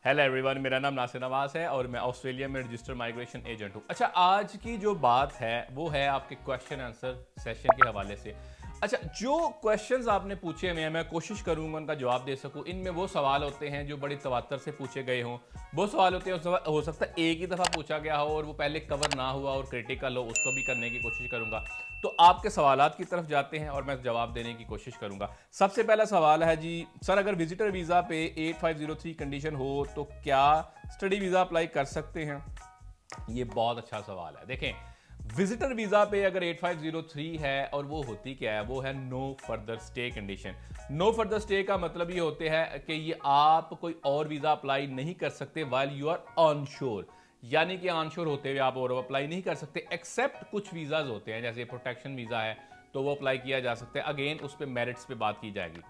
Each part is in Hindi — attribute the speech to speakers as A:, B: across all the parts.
A: हेलो एवरीवन, मेरा नाम नासिर नवाज है और मैं ऑस्ट्रेलिया में रजिस्टर्ड माइग्रेशन एजेंट हूँ। अच्छा, आज की जो बात है वो है आपके क्वेश्चन आंसर सेशन के हवाले से। अच्छा, जो क्वेश्चंस आपने पूछे हैं मैं कोशिश करूंगा उनका जवाब दे सकूं। इनमें वो सवाल होते हैं जो बड़ी तवत्तर से पूछे गए हों। वो सवाल होते हैं हो सकता है एक ही दफ़ा पूछा गया हो और वो पहले कवर ना हुआ और क्रिटिकल हो, उसको भी करने की कोशिश करूंगा। तो आपके सवालात की तरफ जाते हैं और मैं जवाब देने की कोशिश करूंगा। सबसे पहला सवाल है जी, सर अगर विजिटर वीज़ा पे 8503 कंडीशन हो तो क्या स्टडी वीज़ा अप्लाई कर सकते हैं? ये बहुत अच्छा सवाल है। देखें, विजिटर वीजा पे अगर 8503 है और वो होती क्या है, वो है no further stay condition. No further stay का मतलब ये होते हैं कि ये आप कोई और वीजा अप्लाई नहीं कर सकते वाइल यू आर ऑन शोर। यानी कि ऑन शोर होते हुए आप और अप्लाई नहीं कर सकते, एक्सेप्ट कुछ वीजाज होते हैं जैसे प्रोटेक्शन वीजा है तो वो अप्लाई किया जा सकता है। अगेन उस पर मेरिट्स पे बात की जाएगी।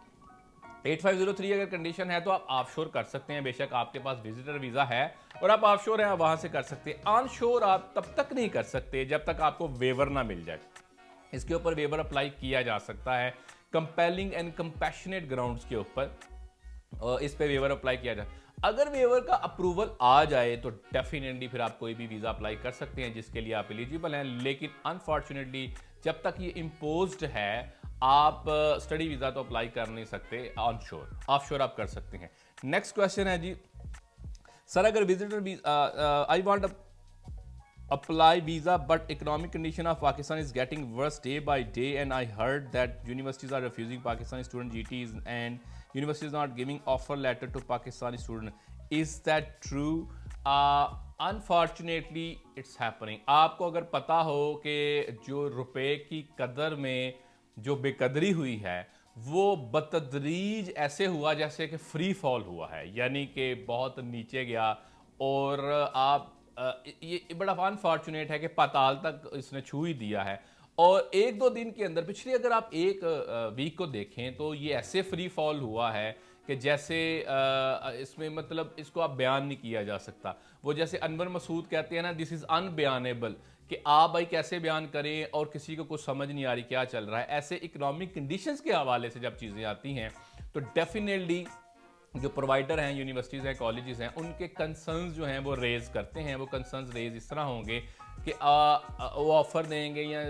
A: 8503 अगर कंडीशन है तो आप ऑफशोर कर सकते हैं। बेशक आपके पास विजिटर वीजा है और आप ऑफशोर हैं, आप वहां से कर सकते हैं। ऑन शोर आप तब तक नहीं कर सकते जब तक आपको वेवर ना मिल जाए। इसके ऊपर वेवर अप्लाई किया जा सकता है कंपेलिंग एंड कंपैशनेट ग्राउंड्स के ऊपर, और इस पे वेवर अप्लाई किया जाए। अगर वेवर का अप्रूवल आ जाए तो डेफिनेटली फिर आप कोई भी वीज़ा अप्लाई कर सकते हैं जिसके लिए आप एलिजिबल हैं। लेकिन अनफॉर्चुनेटली जब तक ये इम्पोज्ड है आप स्टडी वीज़ा तो अप्लाई कर नहीं सकते ऑन शोर। ऑफ शोर आप कर सकते हैं। नेक्स्ट क्वेश्चन है जी, सर अगर visitor I want apply visa but economic condition of Pakistan is getting worse day by day, and I heard that universities are refusing Pakistani student GTs and universities not giving offer letter to Pakistani student. Is that true? Unfortunately it's happening. आपको अगर पता हो कि जो रुपए की कदर में जो बेकदरी हुई है वो बतदरीज ऐसे हुआ जैसे कि फ्री फॉल हुआ है, यानी कि बहुत नीचे गया और आप ये बड़ा अनफॉर्चुनेट है कि पाताल तक इसने छू ही दिया है। और एक दो दिन के अंदर पिछली अगर आप एक वीक को देखें तो ये ऐसे फ्री फॉल हुआ है कि जैसे इसमें मतलब इसको आप बयान नहीं किया जा सकता। वो जैसे अनवर मसूद कहते हैं ना, दिस इज़ अनबयानेबल, कि आप भाई कैसे बयान करें और किसी को कुछ समझ नहीं आ रही क्या चल रहा है। ऐसे इकोनॉमिक कंडीशंस के हवाले से जब चीज़ें आती हैं तो डेफिनेटली जो प्रोवाइडर हैं, यूनिवर्सिटीज़ हैं, कॉलेजेस हैं, उनके कंसर्न्स जो हैं वो रेज़ करते हैं। वो कंसर्न्स रेज़ इस तरह होंगे कि वो ऑफ़र देंगे या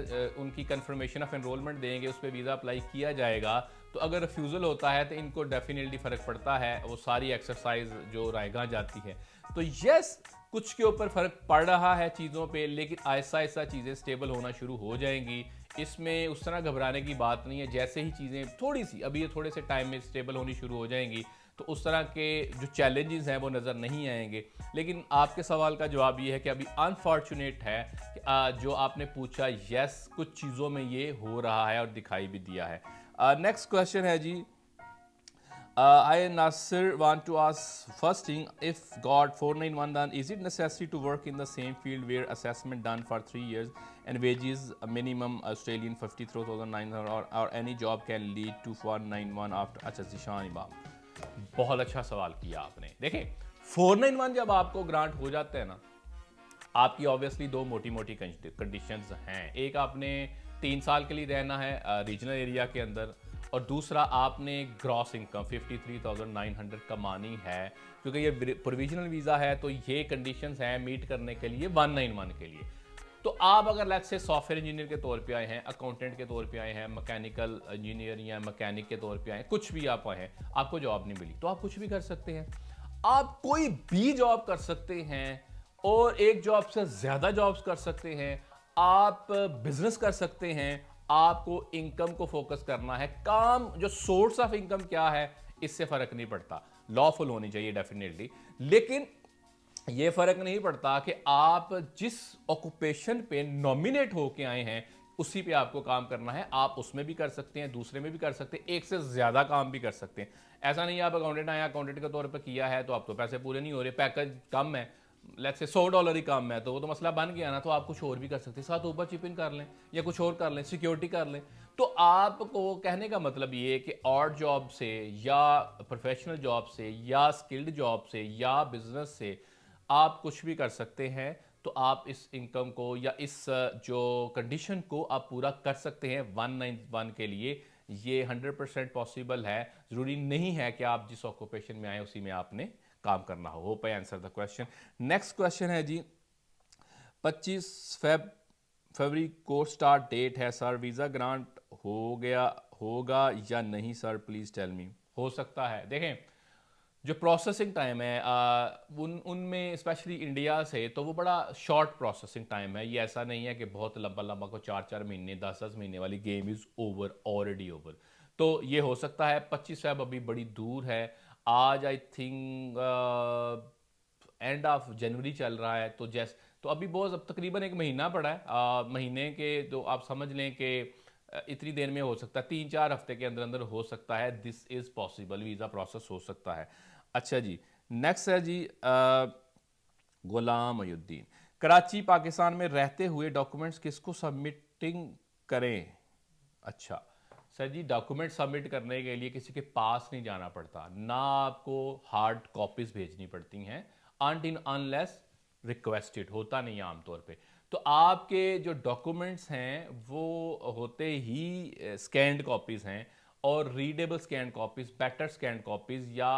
A: उनकी कंफर्मेशन ऑफ एनरोलमेंट देंगे, उस पर वीज़ा अप्लाई किया जाएगा। तो अगर रिफ्यूज़ल होता है तो इनको डेफिनेटली फ़र्क पड़ता है, वो सारी एक्सरसाइज जो रायगा जाती है। तो यस, कुछ के ऊपर फ़र्क पड़ रहा है चीज़ों पे, लेकिन आहिस्ता आहिस्ता चीज़ें स्टेबल होना शुरू हो जाएंगी। इसमें उस तरह घबराने की बात नहीं है। जैसे ही चीज़ें थोड़ी सी अभी ये थोड़े से टाइम में स्टेबल होनी शुरू हो जाएंगी तो उस तरह के जो चैलेंजेस हैं वो नज़र नहीं आएंगे। लेकिन आपके सवाल का जवाब ये है कि अभी अनफॉर्चुनेट है कि जो आपने पूछा, यस कुछ चीज़ों में ये हो रहा है और दिखाई भी दिया है। नेक्स्ट क्वेश्चन है जी, I Nasir want to ask first thing, if got 491 done, is it necessary to work in the same field where assessment done for 3 years and wages a minimum Australian 53,900, or any job can lead to 491 after? अच्छा जिशान इमाम, बहुत अच्छा सवाल किया आपने। देखें, 491 जब आपको ग्रांट हो जाता है ना, आपकी ऑब्वियसली दो मोटी मोटी कंडीशंस हैं। एक, आपने 3 साल के लिए रहना है रीजनल एरिया के अंदर, और दूसरा आपने ग्रॉस इनकम 53,900 कमानी है। क्योंकि ये प्रोविजनल वीज़ा है तो ये कंडीशंस हैं मीट करने के लिए 191 के लिए। तो आप अगर लेट्स से सॉफ्टवेयर इंजीनियर के तौर पे आए हैं, अकाउंटेंट के तौर पे आए हैं, मैकेनिकल इंजीनियर या मैकेनिक के तौर पे आए हैं, कुछ भी आप आए हैं, आपको जॉब नहीं मिली तो आप कुछ भी कर सकते हैं। आप कोई भी जॉब कर सकते हैं और एक जॉब से ज़्यादा जॉब्स कर सकते हैं। आप बिजनेस कर सकते हैं। आपको इनकम को फोकस करना है। काम जो सोर्स ऑफ इनकम क्या है इससे फर्क नहीं पड़ता, लॉफुल होनी चाहिए डेफिनेटली। लेकिन ये फर्क नहीं पड़ता कि आप जिस ऑक्यूपेशन पे नॉमिनेट होके आए हैं उसी पे आपको काम करना है। आप उसमें भी कर सकते हैं, दूसरे में भी कर सकते हैं, एक से ज्यादा काम भी कर सकते हैं। ऐसा नहीं है आप अकाउंटेंट आए, अकाउंटेंट के तौर पे किया है तो आप तो पैसे पूरे नहीं हो रहे, पैकेज कम है, लेट्स से $100 ही कम है, तो वो तो मसला बन गया ना। तो आप कुछ और भी कर सकते हैं, साथ ऊपर चिपिन कर लें या कुछ और कर लें, सिक्योरिटी कर लें। तो आपको कहने का मतलब ये है कि और जॉब से या प्रोफेशनल जॉब से या स्किल्ड जॉब से या बिजनेस से आप कुछ भी कर सकते हैं। तो आप इस इनकम को या इस जो कंडीशन को आप पूरा कर सकते हैं 191 के लिए। ये 100% पॉसिबल है। ज़रूरी नहीं है कि आप जिस ऑक्यूपेशन में आए उसी में आपने काम करना हो। Hope I answer the question. Next question है जी, 25 फरवरी को स्टार्ट डेट है सर, वीज़ा ग्रांट हो गया होगा या नहीं सर, प्लीज़ टेल मी। हो सकता है, देखें जो प्रोसेसिंग टाइम है उनमें स्पेशली इंडिया से तो वो बड़ा शॉर्ट प्रोसेसिंग टाइम है। ये ऐसा नहीं है कि बहुत लंबा लंबा को 4 महीने 10 महीने वाली game is over, already over. तो ये हो सकता है। 25 फेब अभी बड़ी दूर है। आज I think end of January चल रहा है, तो अभी बहुत, अब तकरीबन एक महीना पड़ा है। महीने के तो आप समझ लें कि इतनी देर में हो सकता है, 3-4 हफ्ते के अंदर अंदर हो सकता है। This is possible, visa process हो सकता है। अच्छा जी, नेक्स्ट है जी गुलाम अयुद्दीन, कराची पाकिस्तान में रहते हुए डॉक्यूमेंट्स किसको सबमिटिंग करें। अच्छा सर जी, डॉक्यूमेंट सबमिट करने के लिए किसी के पास नहीं जाना पड़ता, ना आपको हार्ड कॉपीज भेजनी पड़ती हैं, अनलेस रिक्वेस्टेड, होता नहीं है आमतौर पे। तो आपके जो डॉक्यूमेंट्स हैं वो होते ही स्कैंड कॉपीज़ हैं, और readable scanned copies, better scanned copies, या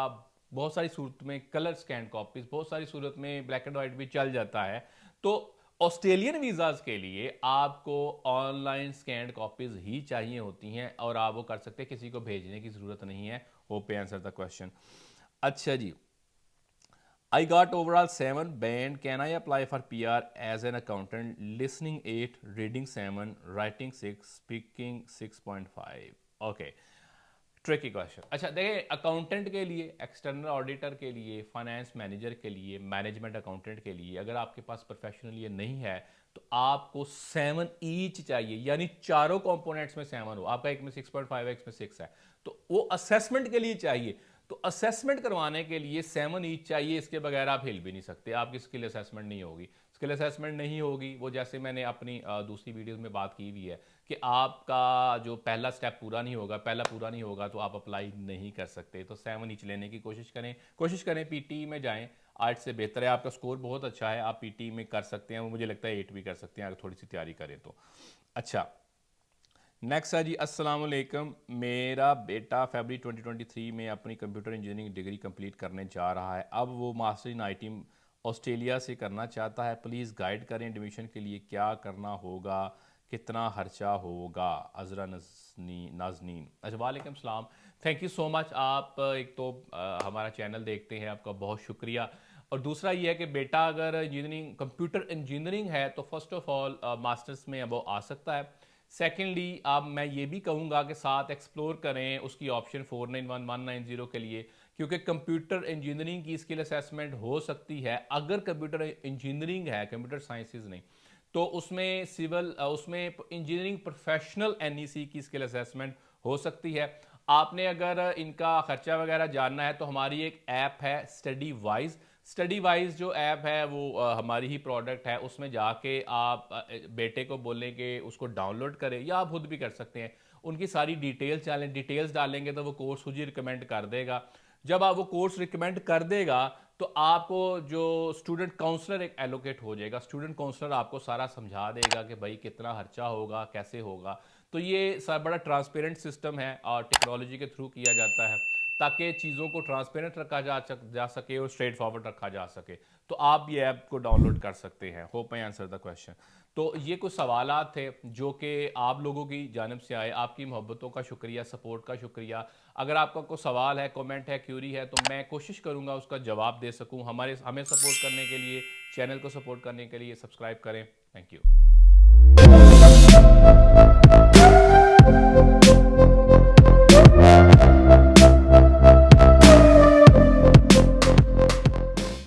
A: बहुत सारी सूरत में कलर स्कैंड कॉपीज़, बहुत सारी सूरत में ब्लैक एंड वाइट भी चल जाता है। तो ऑस्ट्रेलियन वीज़ाज़ के लिए आपको ऑनलाइन स्कैंड कॉपीज़ ही चाहिए होती हैं, और आप वो कर सकते हैं, किसी को भेजने की ज़रूरत नहीं है। Hope I answer the question. अच्छा जी, I got overall 7 band. Can I apply for PR as an accountant? Listening 8, reading 7, writing 6, speaking 6.5. Okay. Tricky question. अच्छा देखिए, अकाउंटेंट के लिए, एक्सटर्नल ऑडिटर के लिए, फाइनेंस मैनेजर के लिए, मैनेजमेंट अकाउंटेंट के लिए अगर आपके पास प्रोफेशनल ये नहीं है तो आपको 7 ईच चाहिए, यानी चारों कंपोनेंट्स में 7 हो। आपका एक में 6.5 है, एक में 6 है, तो वो असेसमेंट के लिए चाहिए। तो असेसमेंट करवाने के लिए 7 ईच चाहिए, इसके बगैर आप हिल भी नहीं सकते। आपकी स्किल असेसमेंट नहीं होगी, स्किल असेसमेंट नहीं होगी, वो जैसे मैंने अपनी दूसरी वीडियोस में बात की हुई है कि आपका जो पहला स्टेप पूरा नहीं होगा, पहला पूरा नहीं होगा तो आप अप्लाई नहीं कर सकते। तो 7 ईच लेने की कोशिश करें, पीटी में जाएं, 8 से बेहतर है। आपका स्कोर बहुत अच्छा है, आप पीटी में कर सकते हैं, मुझे लगता है 8 भी कर सकते हैं अगर थोड़ी सी तैयारी करें तो। अच्छा, नेक्स्ट है जी, अस्सलाम वालेकुम, मेरा बेटा फरवरी 2023 में अपनी कंप्यूटर इंजीनियरिंग डिग्री कंप्लीट करने जा रहा है। अब वो मास्टर इन आईटी ऑस्ट्रेलिया से करना चाहता है, प्लीज़ गाइड करें, एडमिशन के लिए क्या करना होगा, कितना खर्चा होगा। अजरा नाजनीन। अच्छा, वालेकुम सलाम, थैंक यू सो मच। आप एक तो हमारा चैनल देखते हैं, आपका बहुत शुक्रिया। और दूसरा ये है कि बेटा अगर इंजीनियरिंग, कंप्यूटर इंजीनियरिंग है तो फर्स्ट ऑफ ऑल मास्टर्स में अब वो आ सकता है। सेकेंडली अब मैं ये भी कहूँगा कि साथ एक्सप्लोर करें उसकी ऑप्शन 491190 के लिए, क्योंकि कंप्यूटर इंजीनियरिंग की स्किल असेसमेंट हो सकती है। अगर कंप्यूटर इंजीनियरिंग है, कंप्यूटर साइंसेज नहीं, तो उसमें उसमें इंजीनियरिंग प्रोफेशनल एनईसी की स्किल असेसमेंट हो सकती है। आपने अगर इनका खर्चा वगैरह जानना है तो हमारी एक ऐप है स्टडी वाइज जो ऐप है वो हमारी ही प्रोडक्ट है। उसमें जाके आप बेटे को बोलें कि उसको डाउनलोड करें, या आप खुद भी कर सकते हैं। उनकी सारी डिटेल्स डालेंगे तो वो कोर्स खुद ही रिकमेंड कर देगा। जब आप वो कोर्स रिकमेंड कर देगा तो आपको जो स्टूडेंट काउंसलर एक एलोकेट हो जाएगा। स्टूडेंट काउंसलर आपको सारा समझा देगा कि भाई कितना खर्चा होगा, कैसे होगा। तो ये बड़ा ट्रांसपेरेंट सिस्टम है और टेक्नोलॉजी के थ्रू किया जाता है, ताकि चीज़ों को ट्रांसपेरेंट रखा जा सके और स्ट्रेट फॉरवर्ड रखा जा सके। तो आप ये ऐप को डाउनलोड कर सकते हैं। Hope I answer the question. तो ये कुछ सवालात थे जो कि आप लोगों की जानिब से आए। आपकी मोहब्बतों का शुक्रिया, सपोर्ट का शुक्रिया। अगर आपका कोई सवाल है, कमेंट है, क्यूरी है, तो मैं कोशिश करूँगा उसका जवाब दे सकूँ। हमें सपोर्ट करने के लिए, चैनल को सपोर्ट करने के लिए सब्सक्राइब करें। Thank you.